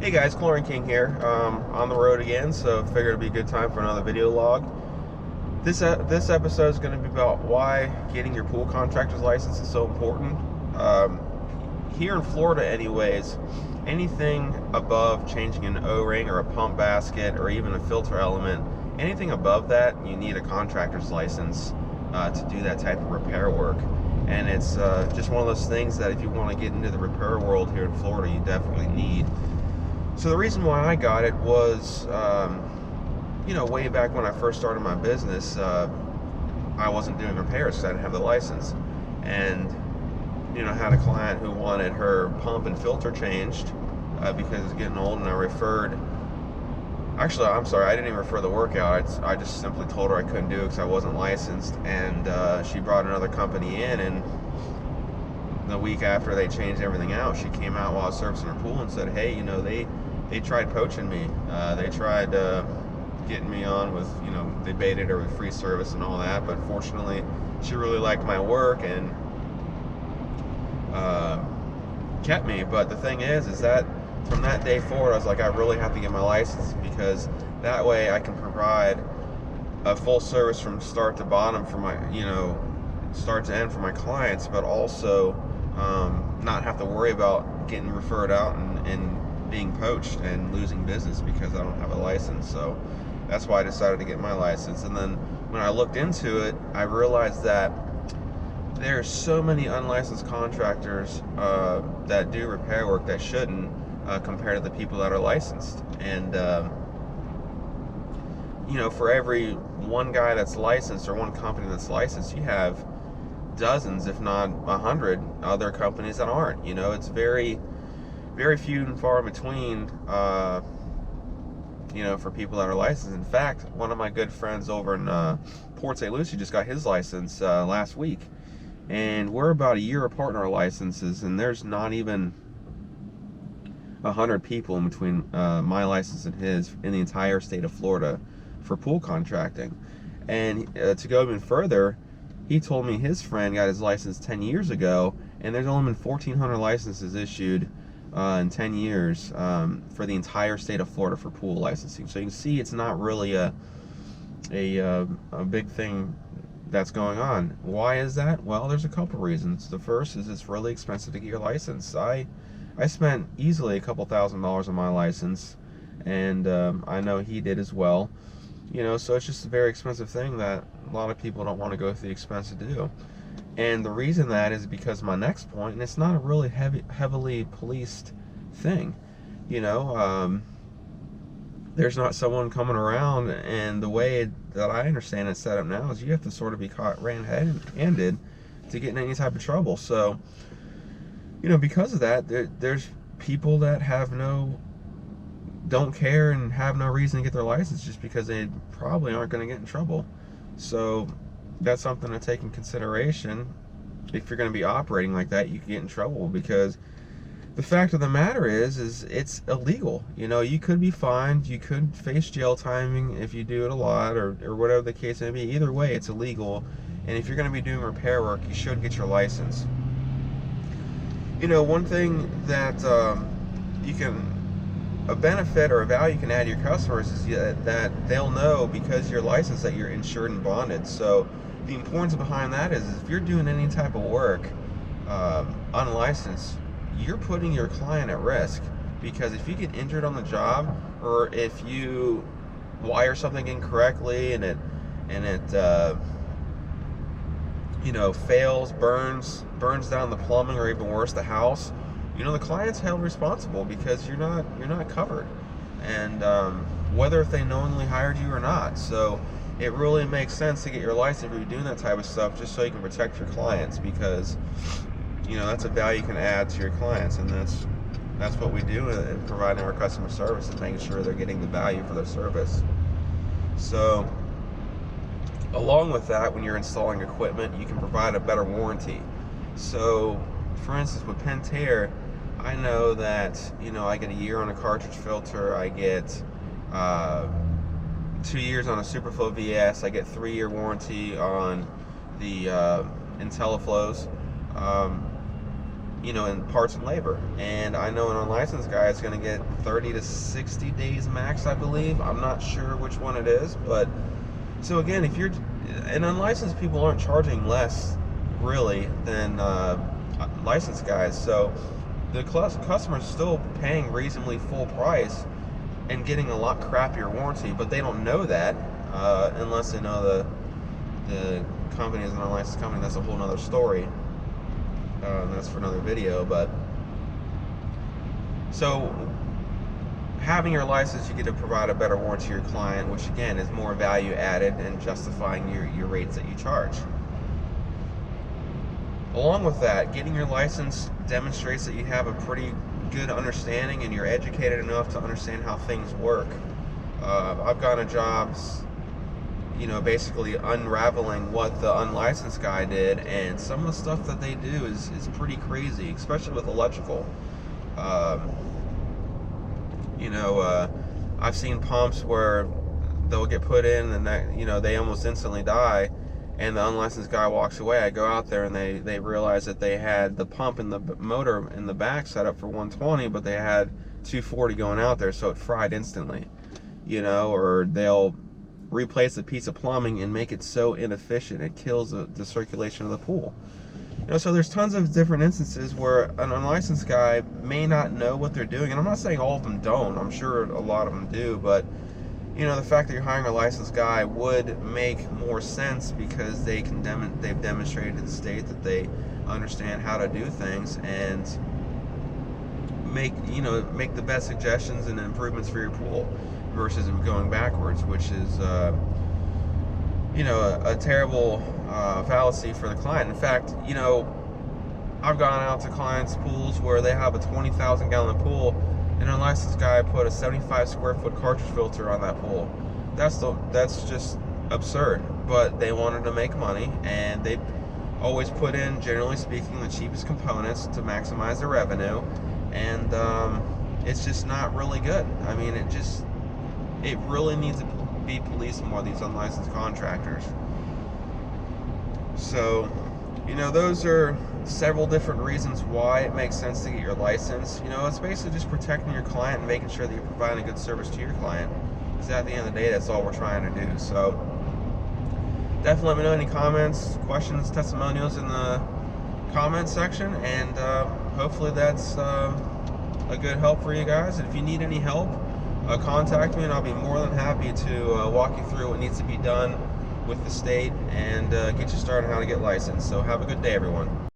Hey guys, 𝐬𝐮𝐬𝐜 here. On the road again, so figured it'd be a good time for another video log. This episode is going to be about why getting your pool contractor's license is so important. Here in Florida, anyways, anything above changing an O-ring or a pump basket or even a filter element, anything above that, you need a contractor's license to do that type of repair work. And it's just one of those things that if you want to get into the repair world here in Florida, you definitely need. So the reason why I got it was, way back when I first started my business, I wasn't doing repairs because I didn't have the license. And, had a client who wanted her pump and filter changed because it's getting old, and I referred. Actually, I'm sorry, I didn't even refer the work out. I just simply told her I couldn't do it because I wasn't licensed, and she brought another company in, and the week after they changed everything out, she came out while I was servicing her pool and said, hey, they tried poaching me. They tried getting me on with, they baited her with free service and all that, but fortunately, she really liked my work and kept me. But the thing is that from that day forward, I was like, I really have to get my license, because that way I can provide a full service from start to bottom for my, start to end for my clients, but also not have to worry about getting referred out and being poached and losing business because I don't have a license. So that's why I decided to get my license. And then when I looked into it, I realized that there's so many unlicensed contractors that do repair work that shouldn't, compared to the people that are licensed. And for every one guy that's licensed or one company that's licensed, you have dozens, if not 100 other companies that aren't. It's very, very few and far in between, for people that are licensed. In fact, one of my good friends over in Port St. Lucie just got his license last week, and we're about a year apart in our licenses, and there's not even 100 people in between my license and his in the entire state of Florida for pool contracting. And to go even further, he told me his friend got his license 10 years ago, and there's only been 1,400 licenses issued in 10 years for the entire state of Florida for pool licensing. So you can see it's not really a big thing that's going on. Why is that? Well, there's a couple reasons. The first is it's really expensive to get your license. I spent easily a couple $1,000s on my license, and I know he did as well. So it's just a very expensive thing that a lot of people don't want to go through the expense to do. And the reason that is because of my next point, and it's not a really heavily policed thing. There's not someone coming around, and the way that I understand it set up now is you have to sort of be caught red-handed to get in any type of trouble. So, because of that, there's people that don't care and have no reason to get their license just because they probably aren't going to get in trouble. So that's something to take in consideration. If you're going to be operating like that, you can get in trouble, because the fact of the matter is it's illegal. You could be fined, you could face jail timing if you do it a lot, or whatever the case may be. Either way, it's illegal. And if you're going to be doing repair work, you should get your license. One thing that a benefit or a value you can add to your customers is that they'll know, because you're licensed, that you're insured and bonded. So the importance behind that is if you're doing any type of work unlicensed, you're putting your client at risk, because if you get injured on the job, or if you wire something incorrectly and it fails, burns down the plumbing, or even worse, the house, the client's held responsible, because you're not covered, and whether if they knowingly hired you or not. So it really makes sense to get your license if you're doing that type of stuff, just so you can protect your clients, because that's a value you can add to your clients, and that's what we do in providing our customer service, and making sure they're getting the value for their service. So along with that, when you're installing equipment, you can provide a better warranty. So for instance, with Pentair, I know that I get a year on a cartridge filter, I get 2 years on a Superflow VS, I get 3-year warranty on the IntelliFlows. you know, in parts and labor. And I know an unlicensed guy is going to get 30 to 60 days max, I believe. I'm not sure which one it is, but so again, if you're and unlicensed people aren't charging less really than licensed guys, so the customer's still paying reasonably full price and getting a lot crappier warranty, but they don't know that unless they know the company is an unlicensed company. That's a whole nother story. That's for another video. But so having your license, you get to provide a better warranty to your client, which again is more value added and justifying your rates that you charge. Along with that, getting your license demonstrates that you have a pretty good understanding and you're educated enough to understand how things work. I've gone to jobs, you know, basically unraveling what the unlicensed guy did, and some of the stuff that they do is pretty crazy, especially with electrical. You know, I've seen pumps where they'll get put in and that, you know, they almost instantly die, and the unlicensed guy walks away. I go out there and they realize that they had the pump and the motor in the back set up for 120, but they had 240 going out there, so it fried instantly. You know, or they'll replace a piece of plumbing and make it so inefficient it kills the circulation of the pool. You know, so there's tons of different instances where an unlicensed guy may not know what they're doing, and I'm not saying all of them don't. I'm sure a lot of them do, but you know, the fact that you're hiring a licensed guy would make more sense because they've demonstrated to the state that they understand how to do things and make the best suggestions and improvements for your pool versus going backwards, which is you know, a terrible fallacy for the client. In fact, you know, I've gone out to clients' pools where they have a 20,000 gallon pool and an unlicensed guy put a 75 square foot cartridge filter on that pool. That's just absurd, but they wanted to make money, and they always put in, generally speaking, the cheapest components to maximize their revenue, and it's just not really good. I mean, it really needs to be policed more, these unlicensed contractors. So, you know, those are several different reasons why it makes sense to get your license. You know, it's basically just protecting your client and making sure that you're providing a good service to your client, because at the end of the day, that's all we're trying to do. So definitely let me know any comments, questions, testimonials in the comment section, and hopefully that's a good help for you guys. And if you need any help, contact me and I'll be more than happy to walk you through what needs to be done with the state and get you started on how to get licensed. So have a good day, everyone.